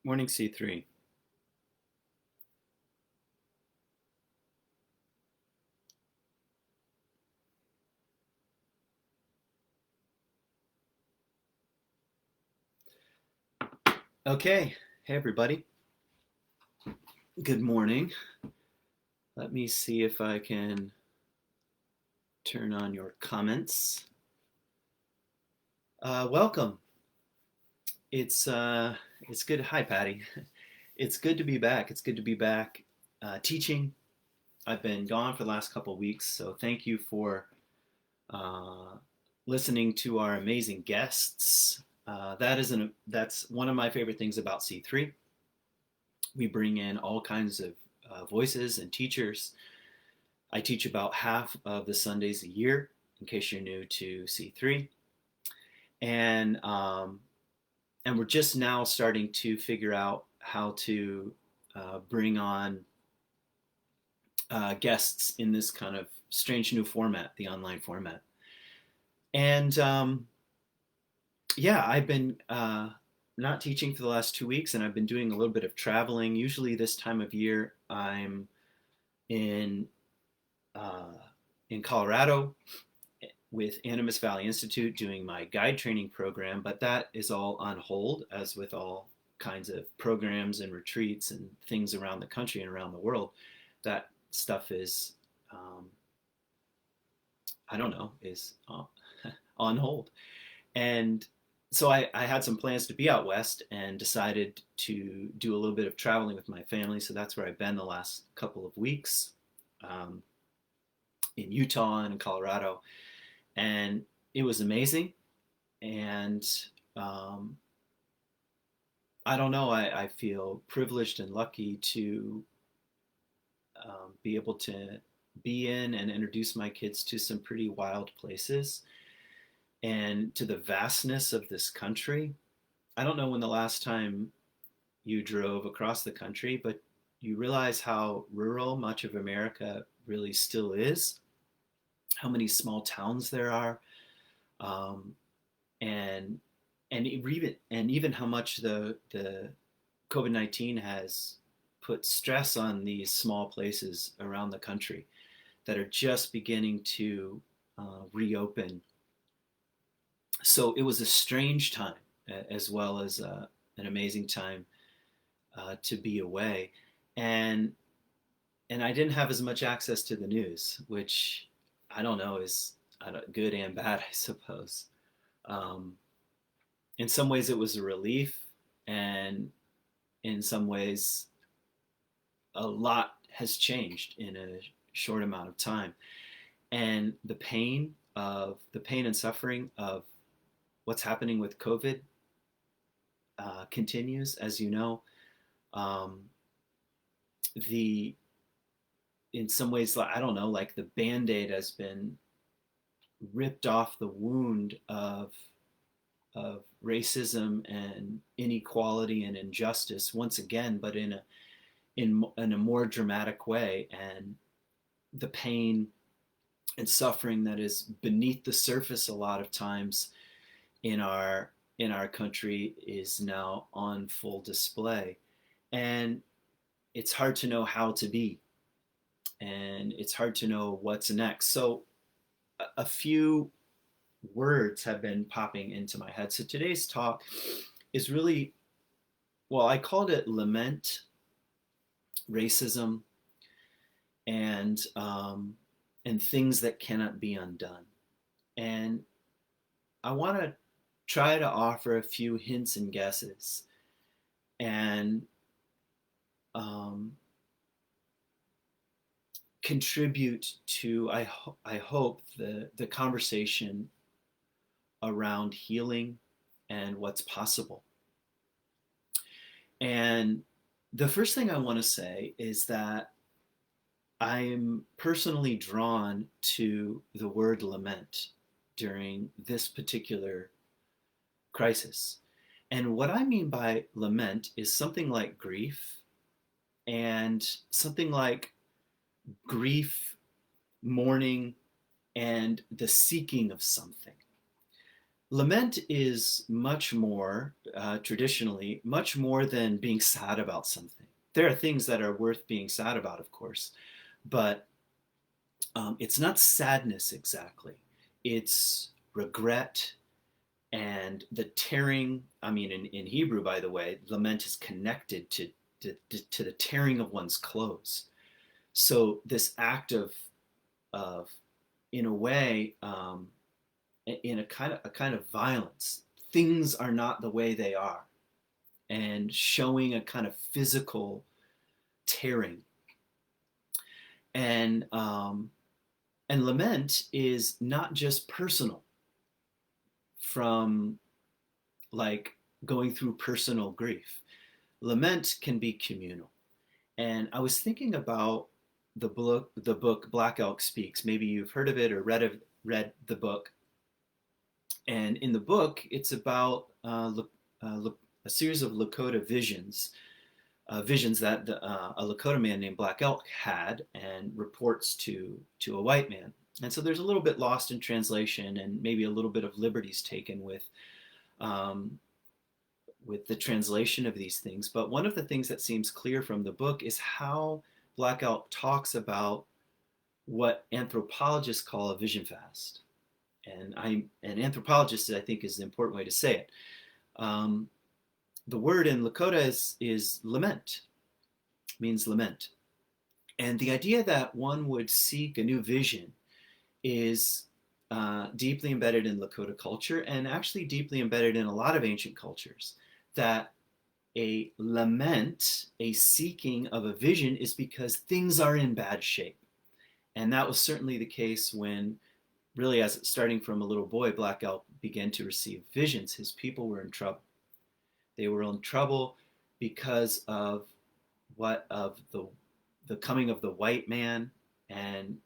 Morning C3. Okay, hey everybody. Good morning. Let me see if I can turn on your comments. Welcome. It's good. Hi, Patty. It's good to be back. It's good to be back teaching. I've been gone for the last couple of weeks, so thank you for uh, listening to our amazing guests. That's one of my favorite things about C3. We bring in all kinds of voices and teachers. I teach about half of the Sundays a year, in case you're new to C3, and and we're just now starting to figure out how to bring on guests in this kind of strange new format, the online format. And yeah, I've been not teaching for the last 2 weeks, and I've been doing a little bit of traveling. Usually, this time of year, I'm in uh, in Colorado with Animas Valley Institute doing my guide training program, but that is all on hold, as with all kinds of programs and retreats and things around the country and around the world. That stuff is, I don't know, is on hold. And so I had some plans to be out west and decided to do a little bit of traveling with my family. So that's where I've been the last couple of weeks, um, in Utah and in Colorado. And it was amazing. And um, I don't know, I feel privileged and lucky to be able to be in and introduce my kids to some pretty wild places and to the vastness of this country. I don't know when the last time you drove across the country, but you realize how rural much of America really still is, how many small towns there are, um, and even how much the COVID-19 has put stress on these small places around the country that are just beginning to reopen. So it was a strange time, as well as an amazing time to be away, and and I didn't have as much access to the news, which I don't know is good and bad, I suppose. Um, in some ways, it was a relief, and in some ways, a lot has changed in a short amount of time. And the pain and suffering of what's happening with COVID continues, as you know. Um, the in some ways, I don't know, like the band-aid has been ripped off the wound of racism and inequality and injustice once again, but in a more dramatic way. And the pain and suffering that is beneath the surface a lot of times in our country is now on full display, and it's hard to know how to be, and it's hard to know what's next. So a few words have been popping into my head. So today's talk is really, well, I called it Lament, Racism, and things that cannot be undone. And I want to try to offer a few hints and guesses, and um, contribute to, I hope, the conversation around healing and what's possible. And the first thing I want to say is that I'm personally drawn to the word lament during this particular crisis. And what I mean by lament is something like grief, and something like grief, mourning, and the seeking of something. Lament is much more, traditionally, much more than being sad about something. There are things that are worth being sad about, of course, but it's not sadness exactly. It's regret and the tearing. I mean, in Hebrew, by the way, lament is connected to the tearing of one's clothes. So this act of in a way, in a kind of violence. Things are not the way they are, and showing a kind of physical tearing. And and lament is not just personal, from like going through personal grief. Lament can be communal. And I was thinking about the book Black Elk Speaks. Maybe you've heard of it or read the book. And in the book, it's about a series of Lakota visions, visions that a Lakota man named Black Elk had and reports to a white man. And so there's a little bit lost in translation and maybe a little bit of liberties taken um, with the translation of these things. But one of the things that seems clear from the book is how Black Elk talks about what anthropologists call a vision fast. And I'm an anthropologist, I think, is the important way to say it. Um, the word in Lakota is lament, means lament. And the idea that one would seek a new vision is deeply embedded in Lakota culture and actually deeply embedded in a lot of ancient cultures. That a lament, a seeking of a vision, is because things are in bad shape. And that was certainly the case when, really, as starting from a little boy, Black Elk began to receive visions. His people were in trouble. They were in trouble because of the coming of the white man, and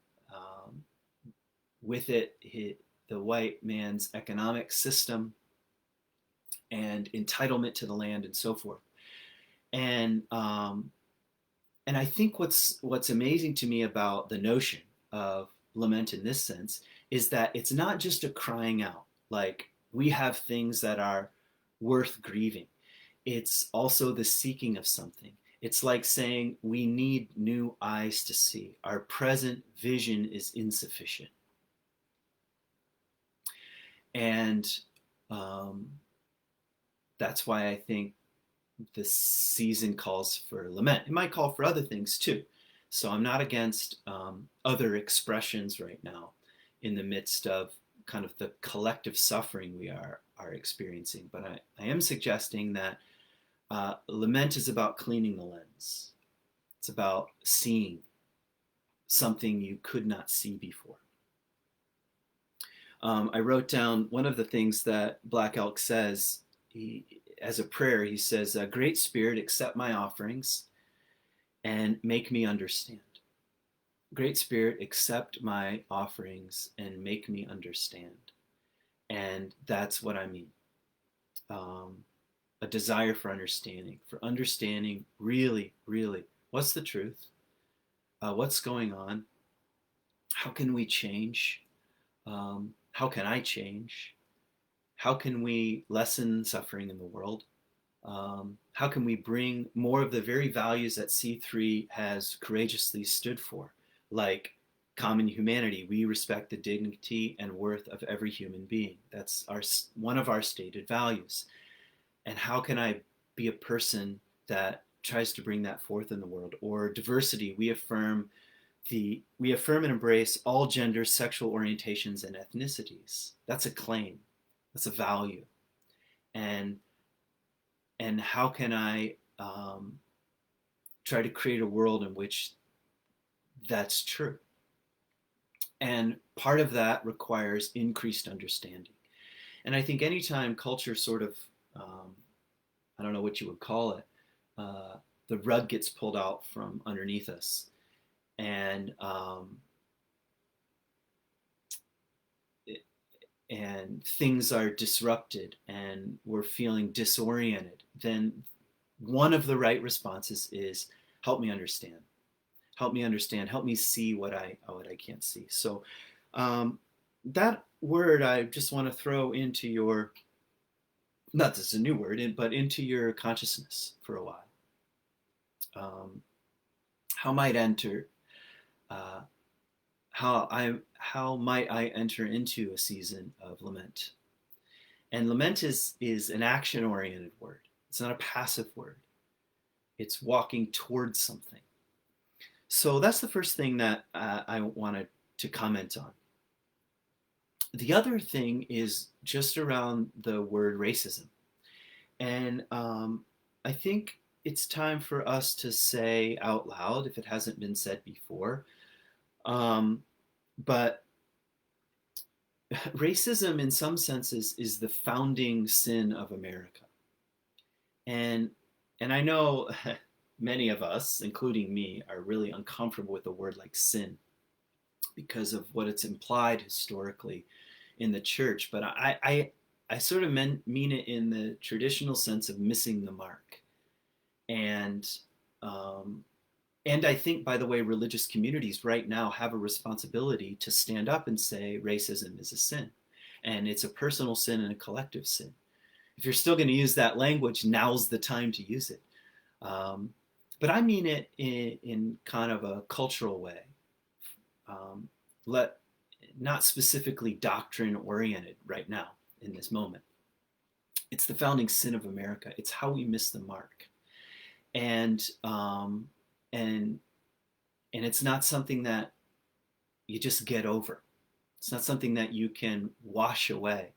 with it, the white man's economic system and entitlement to the land and so forth. And and I think what's amazing to me about the notion of lament in this sense is that it's not just a crying out, like we have things that are worth grieving. It's also the seeking of something. It's like saying we need new eyes to see. Our present vision is insufficient. And um, that's why I think this season calls for lament. It might call for other things too. So I'm not against other expressions right now in the midst of kind of the collective suffering we are experiencing. But I am suggesting that lament is about cleaning the lens. It's about seeing something you could not see before. I wrote down one of the things that Black Elk says. As a prayer, he says, "Great Spirit, accept my offerings and make me understand." Great Spirit, accept my offerings and make me understand. And that's what I mean. A desire for understanding really, really, what's the truth? What's going on? How can we change? How can I change? How can we lessen suffering in the world? How can we bring more of the very values that C3 has courageously stood for, like common humanity? We respect the dignity and worth of every human being. That's one of our stated values. And how can I be a person that tries to bring that forth in the world? Or diversity, we affirm and embrace all genders, sexual orientations, and ethnicities. That's a claim. That's a value. And how can I try to create a world in which that's true? And part of that requires increased understanding. And I think anytime culture sort of, I don't know what you would call it, the rug gets pulled out from underneath us, and things are disrupted and we're feeling disoriented, then one of the right responses is help me understand. Help me understand. Help me see what I can't see. So that word I just want to throw into your, not that it's a new word, but into your consciousness for a while. Um, how might enter, uh, how might I enter into a season of lament? And lament is an action oriented word. It's not a passive word. It's walking towards something. So that's the first thing that I wanted to comment on. The other thing is just around the word racism. And I think it's time for us to say out loud, if it hasn't been said before, but racism in some senses is the founding sin of America. And I know many of us, including me, are really uncomfortable with a word like sin because of what it's implied historically in the church. But I sort of mean it in the traditional sense of missing the mark. And um, and I think, by the way, religious communities right now have a responsibility to stand up and say racism is a sin, and it's a personal sin and a collective sin. If you're still going to use that language, now's the time to use it. Um, but I mean it in kind of a cultural way. Um, let Not specifically doctrine oriented right now in this moment. It's the founding sin of America. It's how we miss the mark, and um, and and it's not something that you just get over. It's not something that you can wash away.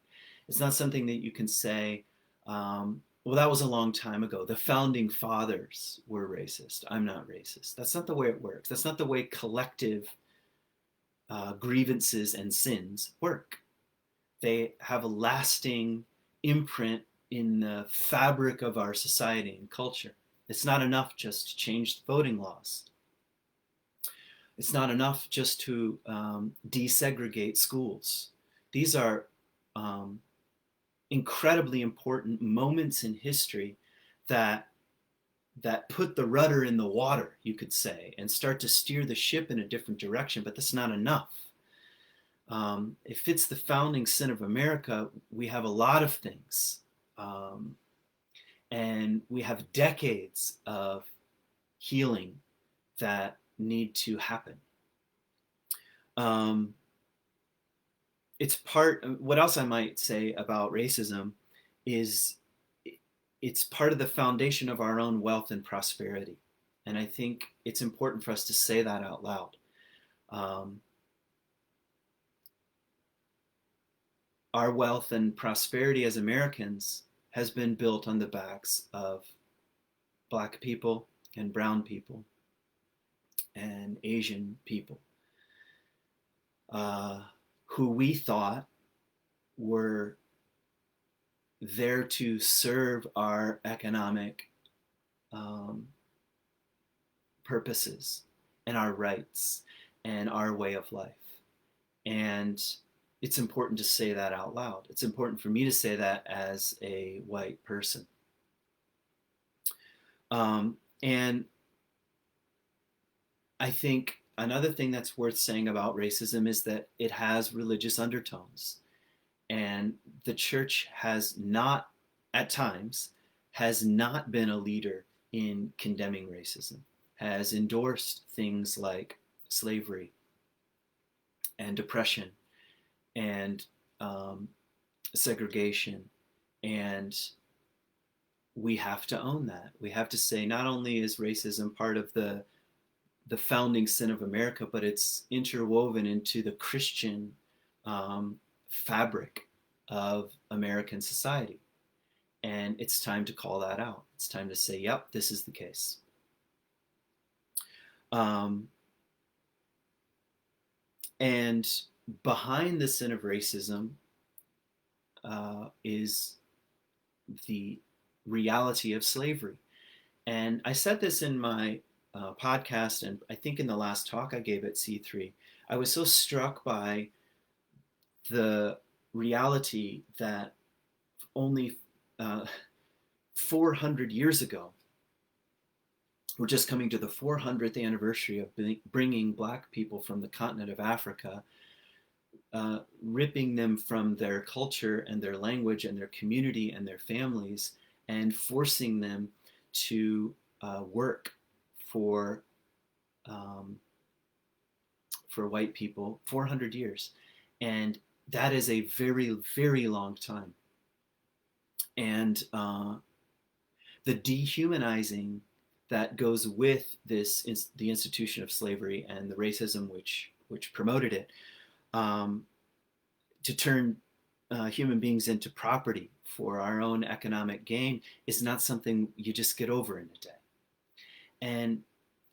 It's not something that you can say, well, that was a long time ago. The founding fathers were racist. I'm not racist. That's not the way it works. That's not the way collective grievances and sins work. They have a lasting imprint in the fabric of our society and culture. It's not enough just to change the voting laws. It's not enough just to desegregate schools. These are incredibly important moments in history that put the rudder in the water, you could say, and start to steer the ship in a different direction. But that's not enough. If it's the founding sin of America, we have a lot of things, and we have decades of healing that need to happen. It's part. What else I might say about racism is it's part of the foundation of our own wealth and prosperity, and I think it's important for us to say that out loud. Our wealth and prosperity as Americans has been built on the backs of Black people and brown people and Asian people, who we thought were there to serve our economic purposes and our rights and our way of life. And it's important to say that out loud. It's important for me to say that as a white person. And I think another thing that's worth saying about racism is that it has religious undertones. And the church has not, at times, has not been a leader in condemning racism, has endorsed things like slavery and oppression and segregation. And we have to own that. We have to say not only is racism part of the founding sin of America, but it's interwoven into the Christian fabric of American society. And it's time to call that out. It's time to say, yep, this is the case. And behind the sin of racism is the reality of slavery. And I said this in my podcast, and I think in the last talk I gave at C3, I was so struck by the reality that only 400 years ago, we're just coming to the 400th anniversary of bringing Black people from the continent of Africa ripping them from their culture and their language and their community and their families, and forcing them to work for um, for white people 400 years. And that is a very, very long time. And the dehumanizing that goes with this is the institution of slavery and the racism which promoted it, um, to turn human beings into property for our own economic gain is not something you just get over in a day. And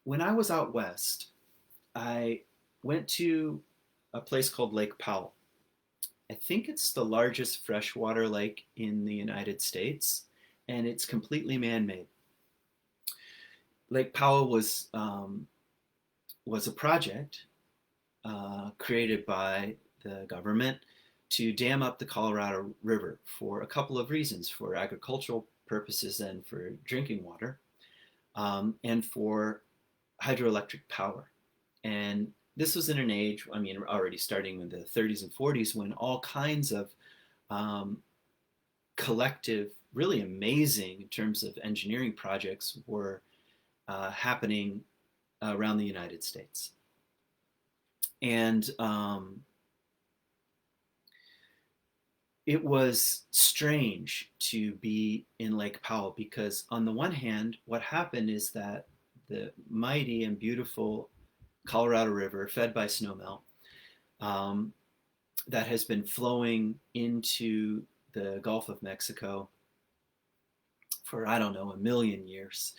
when I was out west, I went to a place called Lake Powell. I think it's the largest freshwater lake in the United States, and it's completely man-made. Lake Powell was a project created by the government to dam up the Colorado River for a couple of reasons: for agricultural purposes and for drinking water, and for hydroelectric power. And this was in an age, I mean, already starting in the 30s and 40s, when all kinds of um, collective, really amazing in terms of engineering projects were happening around the United States. And it was strange to be in Lake Powell because, on the one hand, what happened is that the mighty and beautiful Colorado River, fed by snowmelt, um, that has been flowing into the Gulf of Mexico for, I don't know, a million years,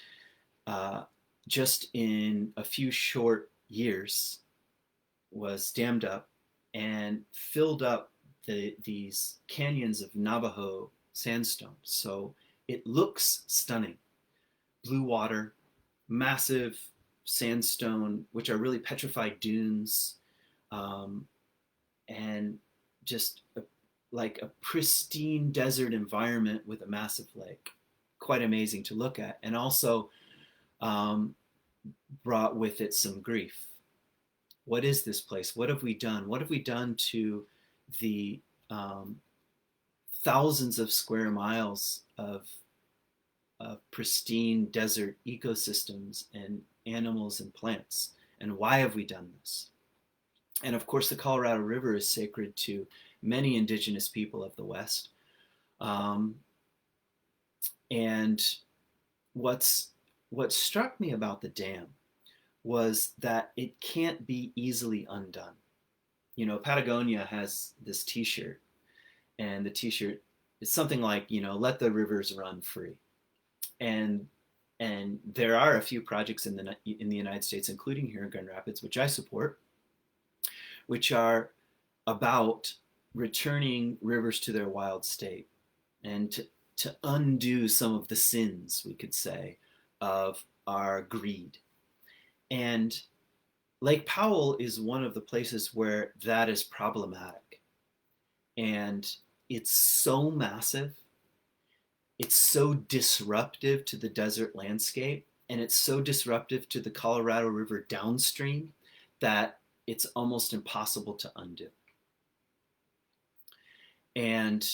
uh, just in a few short years was dammed up and filled up these canyons of Navajo sandstone. So it looks stunning. Blue water, massive sandstone, which are really petrified dunes, um, and just like a pristine desert environment with a massive lake. Quite amazing to look at, and also um, brought with it some grief. What is this place? What have we done? What have we done to the um, thousands of square miles of pristine desert ecosystems and animals and plants? And why have we done this? And of course, the Colorado River is sacred to many indigenous people of the West. Um, and what's what struck me about the dam was that it can't be easily undone. You know, Patagonia has this T-shirt, and the T-shirt is something like, you know, "Let the rivers run free." And there are a few projects in the United States, including here in Grand Rapids, which I support, which are about returning rivers to their wild state and to undo some of the sins, we could say, of our greed. And Lake Powell is one of the places where that is problematic. And it's so massive, it's so disruptive to the desert landscape, and it's so disruptive to the Colorado River downstream that it's almost impossible to undo. And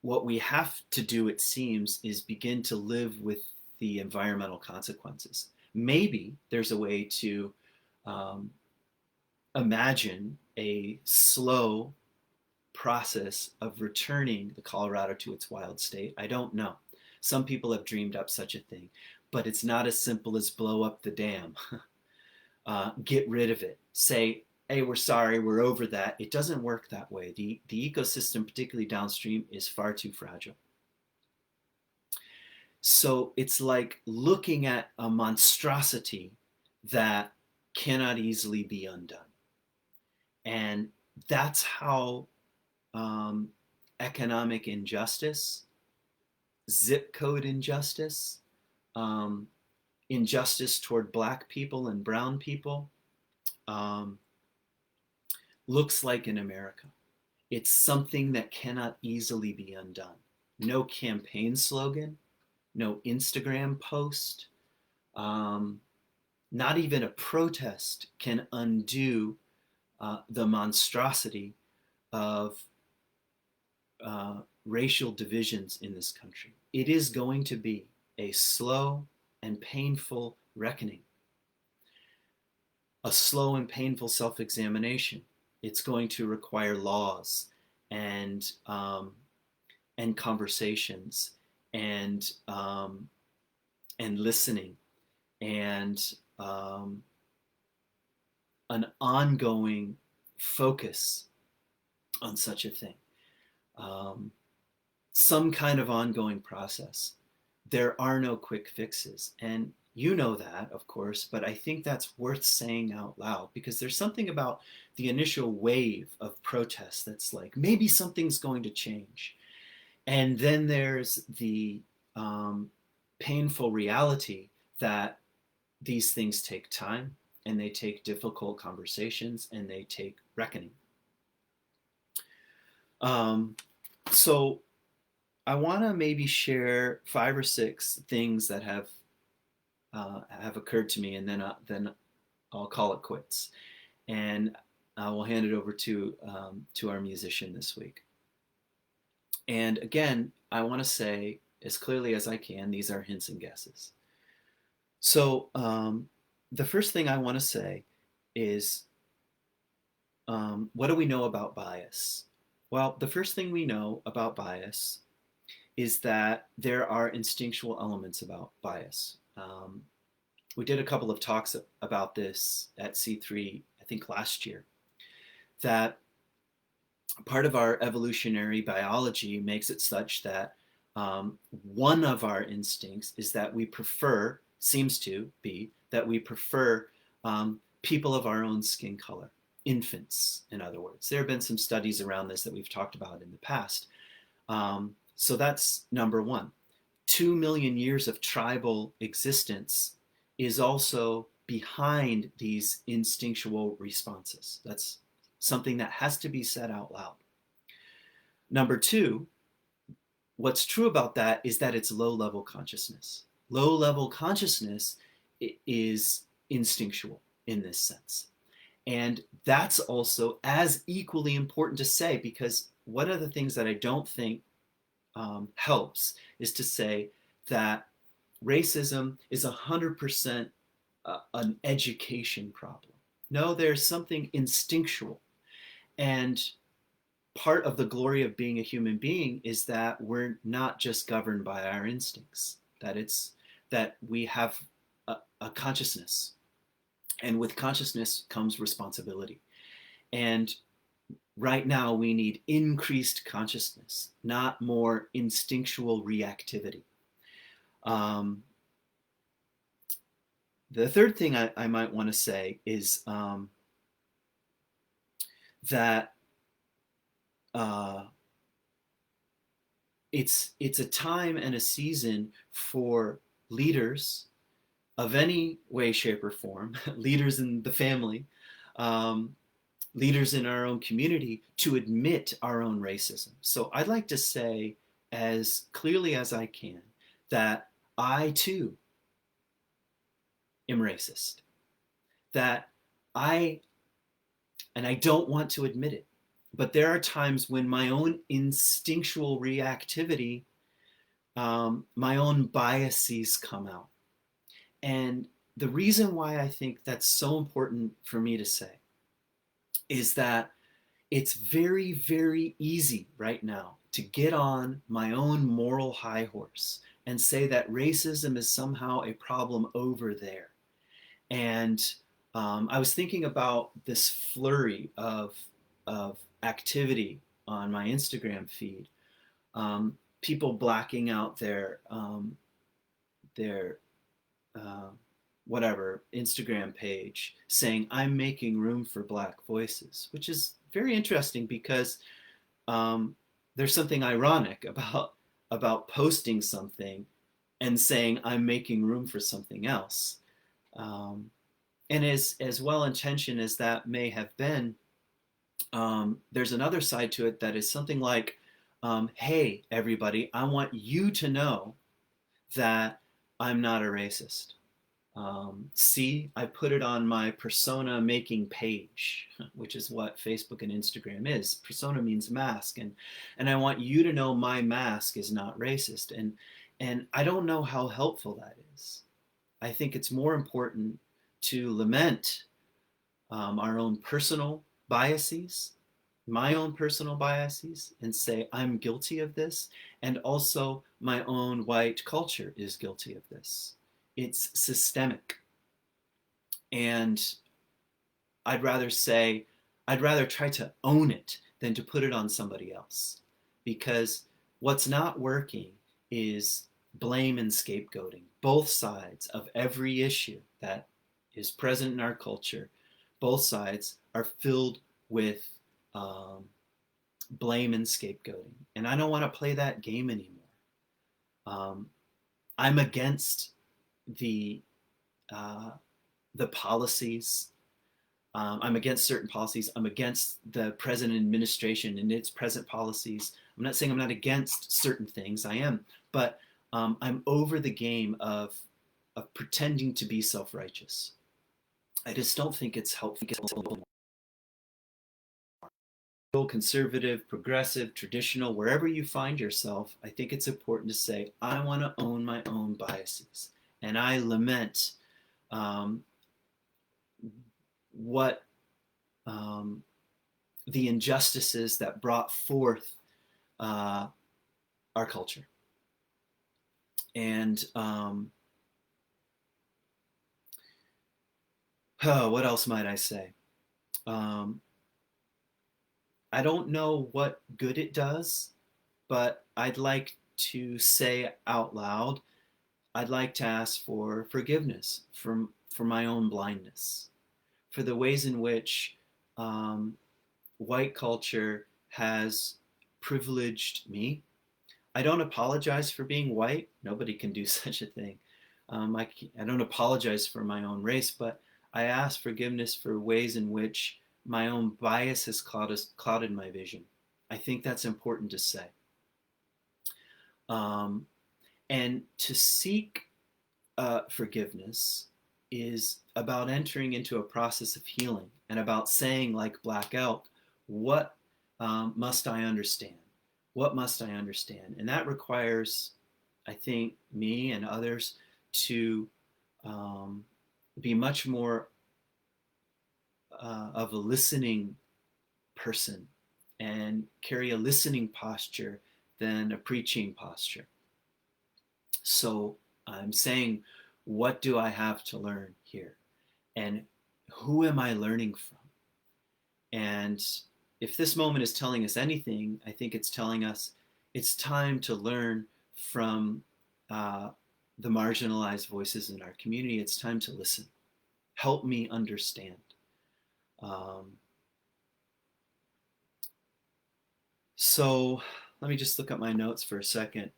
what we have to do, it seems, is begin to live with the environmental consequences. Maybe there's a way to um, imagine a slow process of returning the Colorado to its wild state. I don't know. Some people have dreamed up such a thing, but it's not as simple as blow up the dam, get rid of it, say, "Hey, we're sorry, we're over that." It doesn't work that way. The ecosystem, particularly downstream, is far too fragile. So it's like looking at a monstrosity that cannot easily be undone. And that's how um, economic injustice, zip code injustice, um, injustice toward Black people and brown people um, looks like in America. It's something that cannot easily be undone. No campaign slogan, no Instagram post, um, not even a protest can undo the monstrosity of racial divisions in this country. It is going to be a slow and painful reckoning, a slow and painful self-examination. It's going to require laws and conversations and listening and an ongoing focus on such a thing. Some kind of ongoing process. There are no quick fixes. And you know that, of course, but I think that's worth saying out loud because there's something about the initial wave of protest that's like, maybe something's going to change. And then there's the painful reality that these things take time and they take difficult conversations and they take reckoning. So I want to maybe share 5 or 6 things that have occurred to me, and then I'll call it quits, and I will hand it over to our musician this week. And again, I want to say as clearly as I can, these are hints and guesses. So the first thing I want to say is, what do we know about bias? Well, the first thing we know about bias is that there are instinctual elements about bias. We did a couple of talks about this at C3, I think last year, that part of our evolutionary biology makes it such that one of our instincts is that we prefer, seems to be, that we prefer people of our own skin color. Infants, in other words. There have been some studies around this that we've talked about in the past. So that's number one. 2 million years of tribal existence is also behind these instinctual responses. That's something that has to be said out loud. Number two, what's true about that is that it's low-level consciousness. Low-level consciousness is instinctual in this sense. And that's also as equally important to say, because one of the things that I don't think helps is to say that racism is 100% an education problem. No, there's something instinctual. And part of the glory of being a human being is that we're not just governed by our instincts, that we have a consciousness. And with consciousness comes responsibility. And right now we need increased consciousness, not more instinctual reactivity. The third thing I might want to say is that it's a time and a season for leaders of any way, shape, or form, leaders in the family, leaders in our own community, to admit our own racism. So I'd like to say as clearly as I can that I too am racist. That I don't want to admit it, but there are times when my own instinctual reactivity, my own biases come out. And the reason why I think that's so important for me to say is that it's very, very easy right now to get on my own moral high horse and say that racism is somehow a problem over there. And I was thinking about this flurry of activity on my Instagram feed. People blacking out their whatever Instagram page saying I'm making room for Black voices, which is very interesting because there's something ironic about posting something and saying I'm making room for something else. And as well-intentioned as that may have been, there's another side to it that is something like, hey, everybody, I want you to know that I'm not a racist. See, I put it on my persona making page, which is what Facebook and Instagram is. Persona means mask, and I want you to know my mask is not racist. And I don't know how helpful that is. I think it's more important to lament our own personal biases, my own personal biases, and say I'm guilty of this, and also my own white culture is guilty of this. It's systemic. And I'd rather say, I'd rather try to own it than to put it on somebody else. Because what's not working is blame and scapegoating. Both sides of every issue that is present in our culture, both sides are filled with blame and scapegoating. And I don't want to play that game anymore. I'm against the policies. I'm against certain policies. I'm against the present administration and its present policies. I'm not saying I'm not against certain things. I am, but I'm over the game of pretending to be self-righteous. I just don't think it's helpful. Conservative, progressive, traditional, wherever you find yourself, I think it's important to say, I want to own my own biases. And I lament what the injustices that brought forth our culture. And what else might I say? I don't know what good it does, but I'd like to say out loud, I'd like to ask for forgiveness for my own blindness, for the ways in which white culture has privileged me. I don't apologize for being white. Nobody can do such a thing. I don't apologize for my own race, but I ask forgiveness for ways in which my own bias has clouded my vision. I think that's important to say. And to seek forgiveness is about entering into a process of healing and about saying, like Black Elk, what must I understand? What must I understand? And that requires, I think, me and others to be much more of a listening person and carry a listening posture than a preaching posture. So I'm saying, what do I have to learn here? And who am I learning from? And if this moment is telling us anything, I think it's telling us it's time to learn from the marginalized voices in our community. It's time to listen. Help me understand. So let me just look at my notes for a second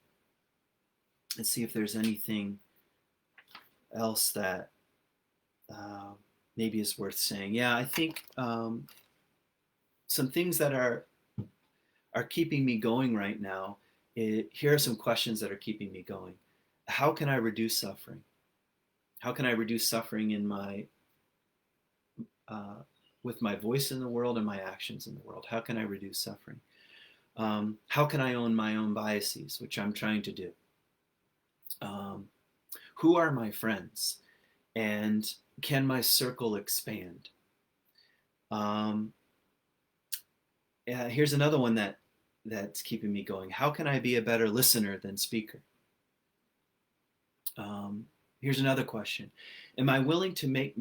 and see if there's anything else that maybe is worth saying. Yeah, I think some things that are keeping me going right now. Here are some questions that are keeping me going. How can I reduce suffering? How can I reduce suffering in my with my voice in the world and my actions in the world? How can I reduce suffering? How can I own my own biases, which I'm trying to do? Who are my friends? And can my circle expand? Here's another one that's keeping me going. How can I be a better listener than speaker? Here's another question. Am I willing to make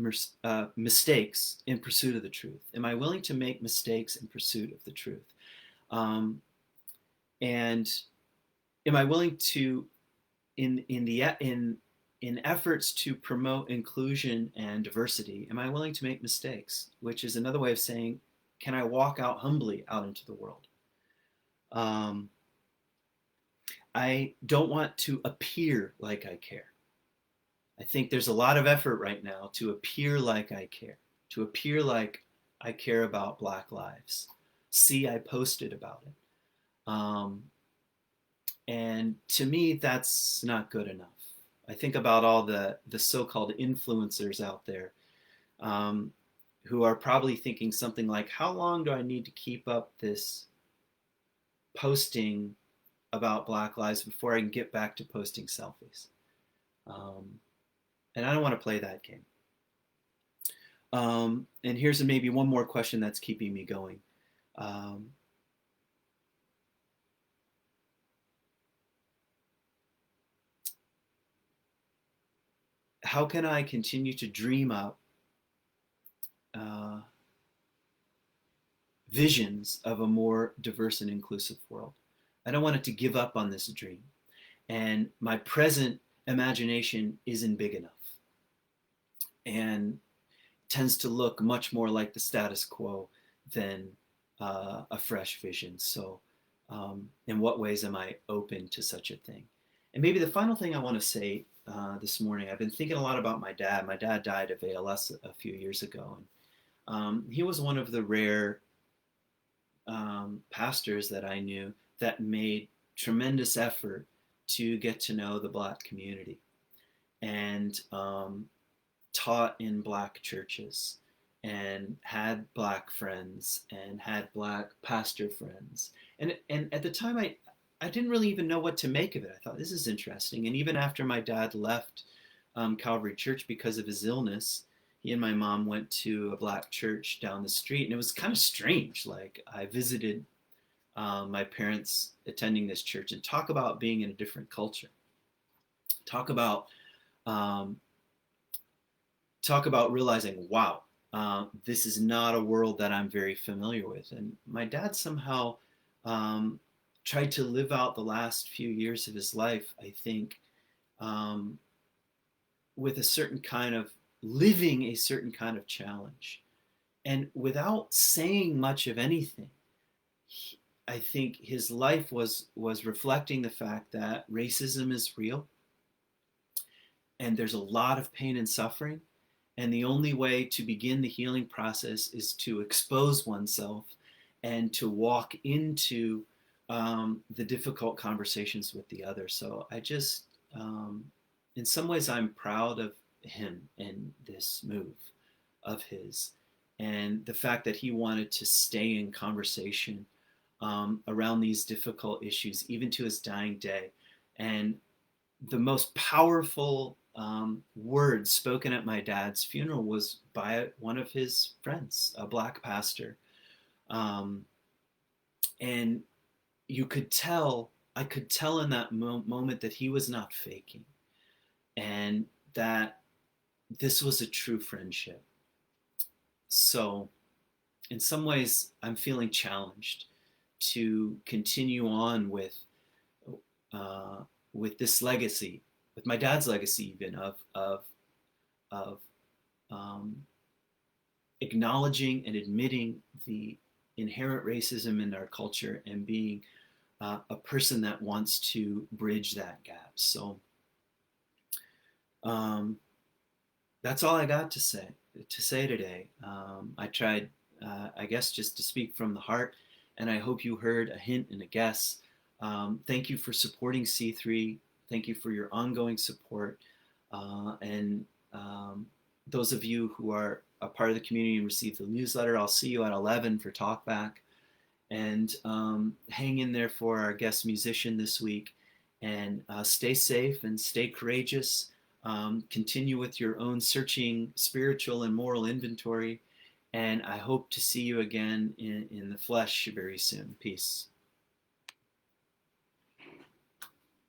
mistakes in pursuit of the truth? Am I willing to make mistakes in pursuit of the truth? And am I willing to, in efforts to promote inclusion and diversity, am I willing to make mistakes? Which is another way of saying, can I walk out humbly out into the world? I don't want to appear like I care. I think there's a lot of effort right now to appear like I care, to appear like I care about Black lives. See, I posted about it. And to me, that's not good enough. I think about all the so-called influencers out there, um, who are probably thinking something like, how long do I need to keep up this posting about Black lives before I can get back to posting selfies? Um, and I don't want to play that game. And here's maybe one more question that's keeping me going. Um, how can I continue to dream up uh, visions of a more diverse and inclusive world? I don't want it to give up on this dream. And my present imagination isn't big enough and tends to look much more like the status quo than a fresh vision. So, in what ways am I open to such a thing? And maybe the final thing I want to say this morning, I've been thinking a lot about my dad. My dad died of ALS a few years ago. And he was one of the rare pastors that I knew that made tremendous effort to get to know the Black community and taught in Black churches and had Black friends and had Black pastor friends. And at the time, I didn't really even know what to make of it. I thought, this is interesting. And even after my dad left Calvary Church because of his illness, he and my mom went to a Black church down the street. And it was kind of strange. Like, I visited my parents attending this church, and talk about being in a different culture. Talk about um, talk about realizing, wow, this is not a world that I'm very familiar with. And my dad somehow um, tried to live out the last few years of his life, I think, um, with a certain kind of living a certain kind of challenge. And without saying much of anything, I think his life was reflecting the fact that racism is real and there's a lot of pain and suffering. And the only way to begin the healing process is to expose oneself and to walk into the difficult conversations with the other. So I just, in some ways, I'm proud of him and this move of his, and the fact that he wanted to stay in conversation around these difficult issues, even to his dying day. And the most powerful words spoken at my dad's funeral was by one of his friends, a Black pastor. Um, and you could tell, I could tell in that moment that he was not faking and that this was a true friendship. So, in some ways, I'm feeling challenged to continue on uh, with this legacy, with my dad's legacy, even of um, acknowledging and admitting the inherent racism in our culture and being a person that wants to bridge that gap. So um, that's all I got to say today. I tried, I guess, just to speak from the heart, and I hope you heard a hint and a guess. Thank you for supporting C3. Thank you for your ongoing support. And those of you who are a part of the community and receive the newsletter, I'll see you at 11 for Talkback. And hang in there for our guest musician this week. And stay safe and stay courageous. Continue with your own searching spiritual and moral inventory. And I hope to see you again in the flesh very soon. Peace.